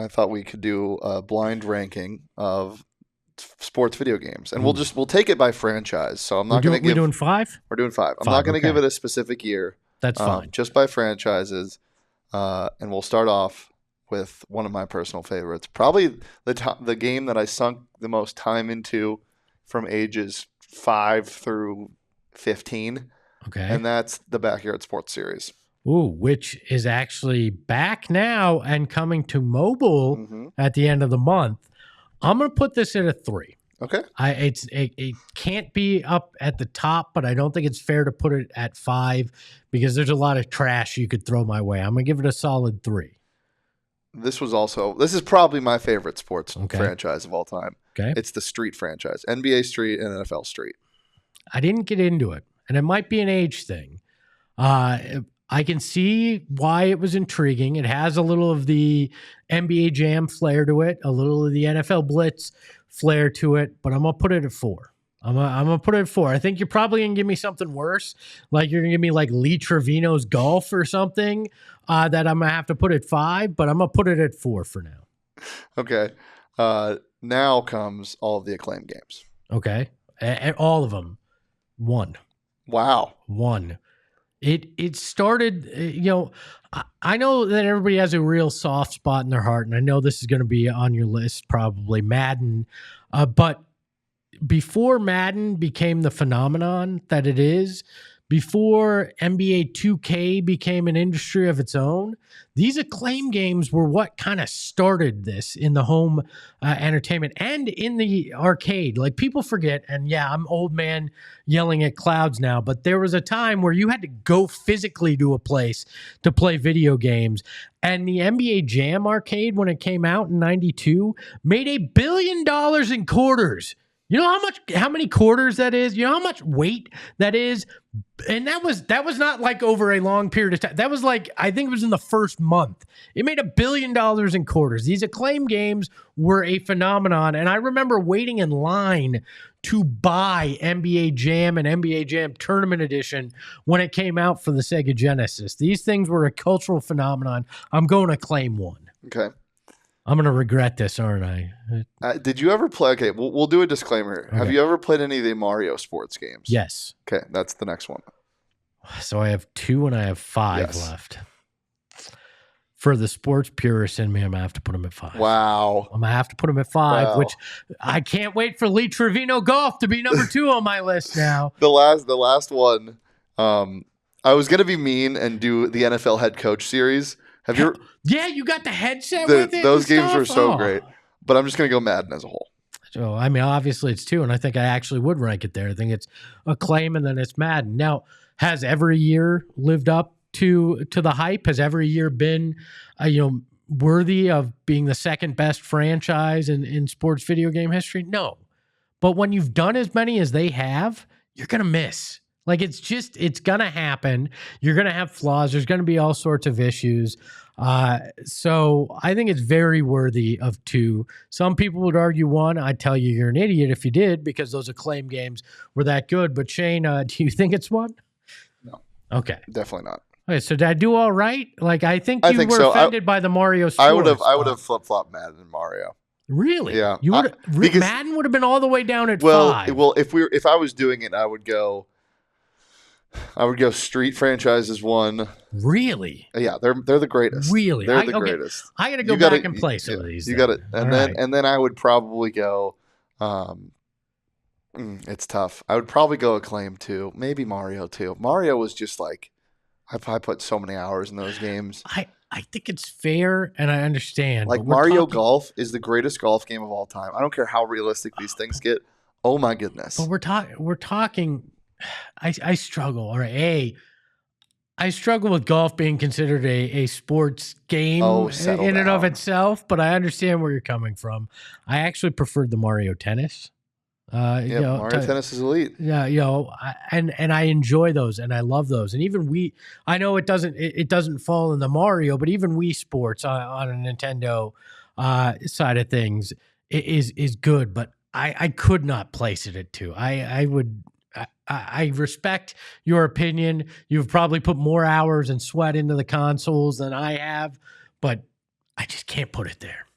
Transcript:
I thought we could do a blind ranking of sports video games, and we'll take it by franchise. So I'm not going to give. We're doing 5. We're doing 5. I'm not going to give it a specific year. That's fine. Just by franchises, and we'll start off with one of my personal favorites. Probably the game that I sunk the most time into from ages 5 through 15. Okay. And that's the Backyard Sports Series. Ooh, which is actually back now and coming to mobile at the end of the month. I'm going to put this at a 3. Okay. It can't be up at the top, but I don't think it's fair to put it at 5 because there's a lot of trash you could throw my way. I'm going to give it a solid 3. This is probably my favorite sports franchise of all time. Okay. It's the Street franchise, NBA Street and NFL Street. I didn't get into it, and it might be an age thing. I can see why it was intriguing. It has a little of the NBA Jam flair to it, a little of the NFL Blitz flair to it, but I'm going to put it at 4. I'm gonna put it at 4. I think you're probably going to give me something worse. Like you're going to give me like Lee Trevino's golf or something that I'm going to have to put at 5, but I'm going to put it at 4 for now. Okay. Now comes all of the Acclaim games. Okay. And all of them. 1. Wow. 1. It started, I know that everybody has a real soft spot in their heart, and I know this is going to be on your list, probably Madden. But before Madden became the phenomenon that it is, before NBA 2K became an industry of its own, these Acclaim games were what kind of started this in the home entertainment and in the arcade. Like people forget, and yeah, I'm old man yelling at clouds now, but there was a time where you had to go physically to a place to play video games. And the NBA Jam arcade, when it came out in 92, made $1 billion in quarters. You know how many quarters that is? You know how much weight that is? And that was not like over a long period of time. That was like, I think it was in the first month. It made $1 billion in quarters. These Acclaim games were a phenomenon. And I remember waiting in line to buy NBA Jam and NBA Jam Tournament Edition when it came out for the Sega Genesis. These things were a cultural phenomenon. I'm going to Acclaim 1. Okay. I'm going to regret this, aren't I? Did you ever play? Okay, we'll do a disclaimer. Okay. Have you ever played any of the Mario sports games? Yes. Okay, that's the next one. So I have 2 and I have 5 left. For the sports purist in me, I'm going to have to put him at 5. Wow. I'm going to have to put him at 5, which I can't wait for Lee Trevino Golf to be number 2 on my list now. The last one, I was going to be mean and do the NFL head coach series. Have you? Yeah, you got the headset with it. Those games were so great. But I'm just going to go Madden as a whole. So, I mean, obviously it's 2, and I think I actually would rank it there. I think it's Acclaim, and then it's Madden. Now, has every year lived up to the hype? Has every year been, worthy of being the second best franchise in sports video game history? No. But when you've done as many as they have, you're going to miss. Like, it's going to happen. You're going to have flaws. There's going to be all sorts of issues. So I think it's very worthy of 2. Some people would argue 1. I'd tell you you're an idiot if you did, because those Acclaim games were that good. But Shane, do you think it's 1? No. Okay. Definitely not. Okay, so did I do all right? Like, I think you were offended by the Mario Sports. I would have flip-flopped Madden and Mario. Really? Yeah. You would Madden would have been all the way down at 5. Well, if I was doing it, I would go Street franchises 1. Really? Yeah, they're the greatest. Really? They're the greatest. I got to go back and play some of these. You got it. And then I would probably go it's tough. I would probably go Acclaim 2, maybe Mario 2. Mario was just like I put so many hours in those games. I think it's fair, and I understand. Like Mario Golf is the greatest golf game of all time. I don't care how realistic these things get. Oh my goodness! But we're talking. I struggle. All right, I struggle with golf being considered a sports game in and of itself. But I understand where you're coming from. I actually preferred the Mario Tennis. Mario Tennis is elite. Yeah, and I enjoy those and I love those. And even I know it doesn't fall in the Mario, but even Wii Sports on a Nintendo side of things is good. But I could not place it at 2. I respect your opinion. You've probably put more hours and sweat into the consoles than I have, but I just can't put it there.